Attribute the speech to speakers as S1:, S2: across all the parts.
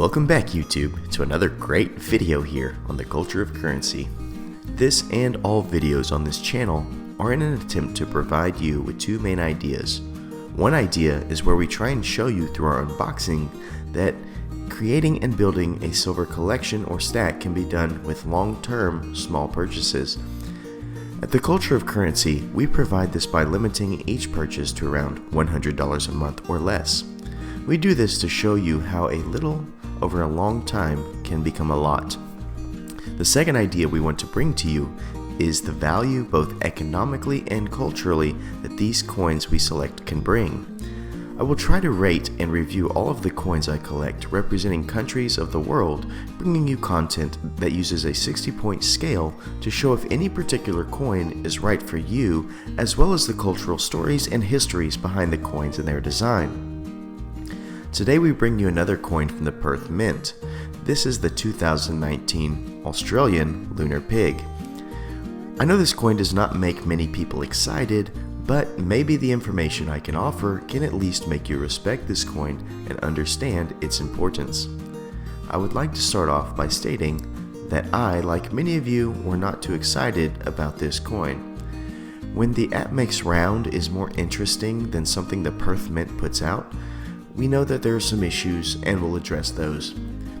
S1: Welcome back, YouTube, to another great video here on the culture of currency. This and all videos on this channel are in an attempt to provide you with two main ideas. One idea is where we try and show you through our unboxing that creating and building a silver collection or stack can be done with long-term small purchases. At the Culture of Currency, we provide this by limiting each purchase to around $100 a month or less. We do this to show you how a little over a long time can become a lot. The second idea we want to bring to you is the value both economically and culturally that these coins we select can bring. I will try to rate and review all of the coins I collect representing countries of the world, bringing you content that uses a 60-point scale to show if any particular coin is right for you, as well as the cultural stories and histories behind the coins and their design. Today we bring you another coin from the Perth Mint. This is the 2019 Australian Lunar Pig. I know this coin does not make many people excited, but maybe the information I can offer can at least make you respect this coin and understand its importance. I would like to start off by stating that I, like many of you, were not too excited about this coin. When the APMEX round is more interesting than something the Perth Mint puts out, we know that there are some issues and we'll address those.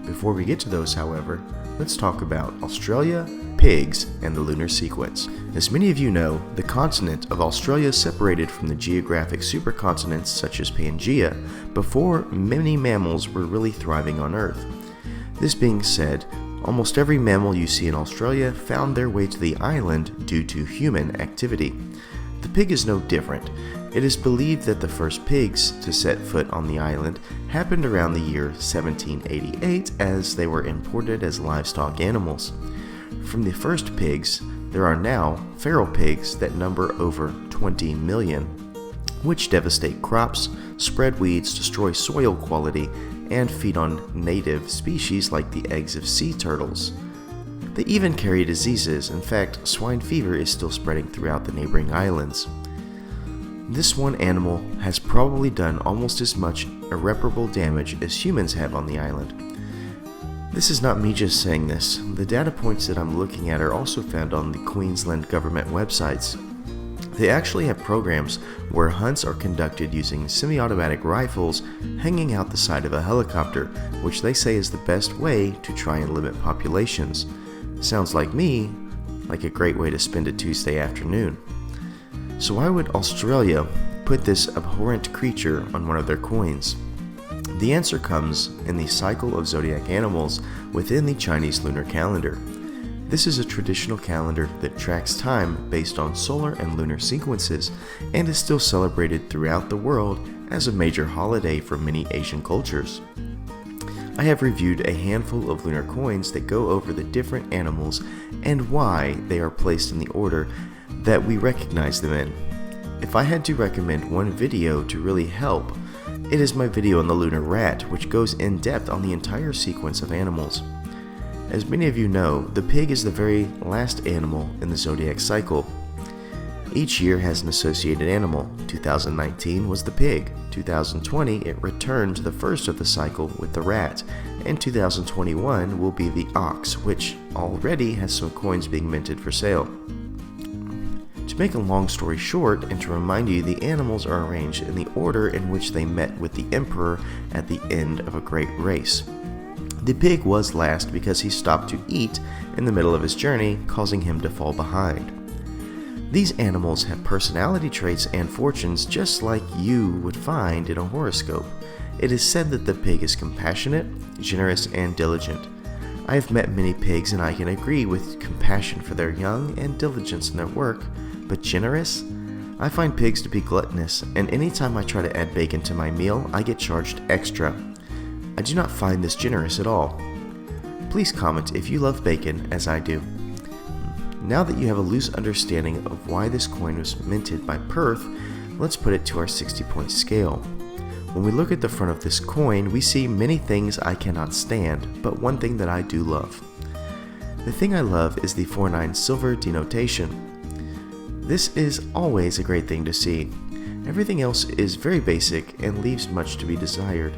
S1: Before we get to those, however, let's talk about Australia, pigs, and the lunar sequence. As many of you know, the continent of Australia is separated from the geographic supercontinents such as Pangaea before many mammals were really thriving on Earth. This being said, almost every mammal you see in Australia found their way to the island due to human activity. The pig is no different. It is believed that the first pigs to set foot on the island happened around the year 1788 as they were imported as livestock animals. From the first pigs, there are now feral pigs that number over 20 million, which devastate crops, spread weeds, destroy soil quality, and feed on native species like the eggs of sea turtles. They even carry diseases. In fact, swine fever is still spreading throughout the neighboring islands. This one animal has probably done almost as much irreparable damage as humans have on the island. This is not me just saying this. The data points that I'm looking at are also found on the Queensland government websites. They actually have programs where hunts are conducted using semi-automatic rifles hanging out the side of a helicopter, which they say is the best way to try and limit populations. Sounds like a great way to spend a Tuesday afternoon. So why would Australia put this abhorrent creature on one of their coins? The answer comes in the cycle of zodiac animals within the Chinese lunar calendar. This is a traditional calendar that tracks time based on solar and lunar sequences and is still celebrated throughout the world as a major holiday for many Asian cultures. I have reviewed a handful of lunar coins that go over the different animals and why they are placed in the order that we recognize them in. If I had to recommend one video to really help, it is my video on the lunar rat, which goes in depth on the entire sequence of animals. As many of you know, the pig is the very last animal in the zodiac cycle. Each year has an associated animal. 2019 was the pig. 2020 it returned to the first of the cycle with the rat, and 2021 will be the ox, which already has some coins being minted for sale. To make a long story short, and to remind you, the animals are arranged in the order in which they met with the emperor at the end of a great race. The pig was last because he stopped to eat in the middle of his journey, causing him to fall behind. These animals have personality traits and fortunes just like you would find in a horoscope. It is said that the pig is compassionate, generous, and diligent. I have met many pigs and I can agree with compassion for their young and diligence in their work, but generous? I find pigs to be gluttonous, and anytime I try to add bacon to my meal, I get charged extra. I do not find this generous at all. Please comment if you love bacon as I do. Now that you have a loose understanding of why this coin was minted by Perth, let's put it to our 60-point scale. When we look at the front of this coin, we see many things I cannot stand, but one thing that I do love. The thing I love is the 49 silver denotation. This is always a great thing to see. Everything else is very basic and leaves much to be desired.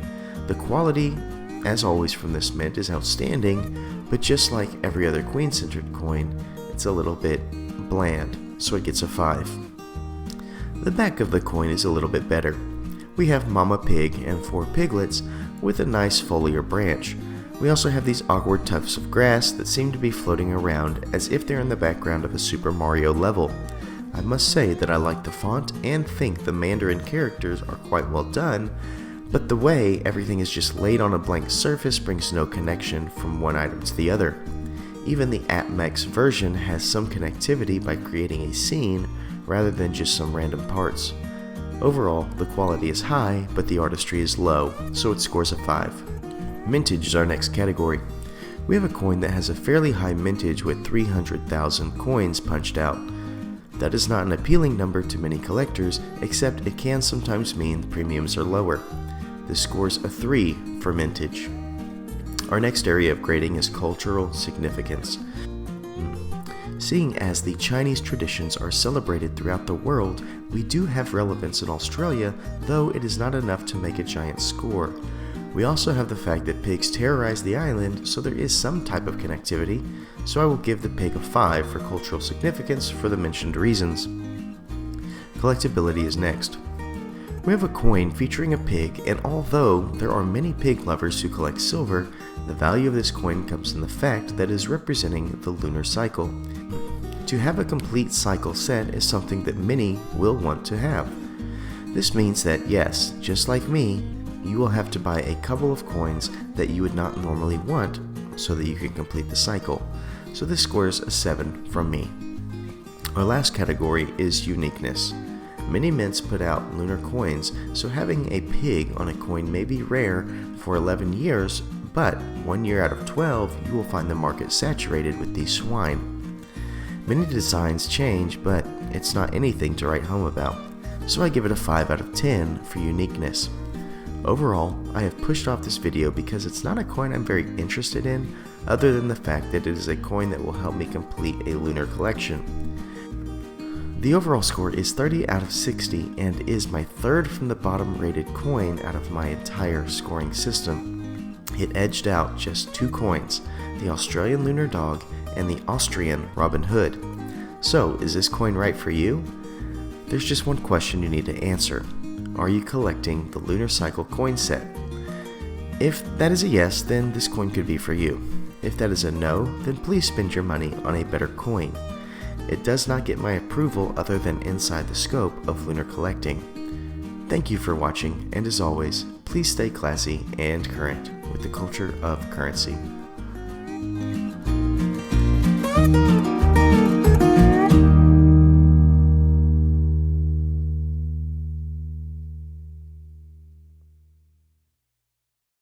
S1: The quality as always from this mint, is outstanding, but just like every other queen-centered coin, it's a little bit bland, so it gets a 5. The back of the coin is a little bit better. We have Mama Pig and 4 piglets with a nice foliar branch. We also have these awkward tufts of grass that seem to be floating around as if they're in the background of a Super Mario level. I must say that I like the font and think the Mandarin characters are quite well done, but the way everything is just laid on a blank surface brings no connection from one item to the other. Even the AppMex version has some connectivity by creating a scene rather than just some random parts. Overall, the quality is high, but the artistry is low, so it scores a 5. Mintage is our next category. We have a coin that has a fairly high mintage with 300,000 coins punched out. That is not an appealing number to many collectors, except it can sometimes mean premiums are lower. This scores a 3 for mintage. Our next area of grading is cultural significance. Seeing as the Chinese traditions are celebrated throughout the world, we do have relevance in Australia, though it is not enough to make a giant score. We also have the fact that pigs terrorize the island, so there is some type of connectivity, so I will give the pig a 5 for cultural significance for the mentioned reasons. Collectability is next. We have a coin featuring a pig, and although there are many pig lovers who collect silver, the value of this coin comes in the fact that it is representing the lunar cycle. To have a complete cycle set is something that many will want to have. This means that yes, just like me, you will have to buy a couple of coins that you would not normally want so that you can complete the cycle. So this scores a 7 from me. Our last category is uniqueness. Many mints put out lunar coins, so having a pig on a coin may be rare for 11 years, but 1 year out of 12 you will find the market saturated with these swine. Many designs change, but it's not anything to write home about, so I give it a 5 out of 10 for uniqueness. Overall, I have pushed off this video because it's not a coin I'm very interested in, other than the fact that it is a coin that will help me complete a lunar collection. The overall score is 30 out of 60 and is my third from the bottom rated coin out of my entire scoring system. It edged out just 2 coins, the Australian Lunar Dog and the Austrian Robin Hood. So, is this coin right for you? There's just one question you need to answer. Are you collecting the lunar cycle coin set? If that is a yes, then this coin could be for you. If that is a no, then please spend your money on a better coin. It does not get my approval other than inside the scope of lunar collecting. Thank you for watching, and as always, please stay classy and current with the culture of currency.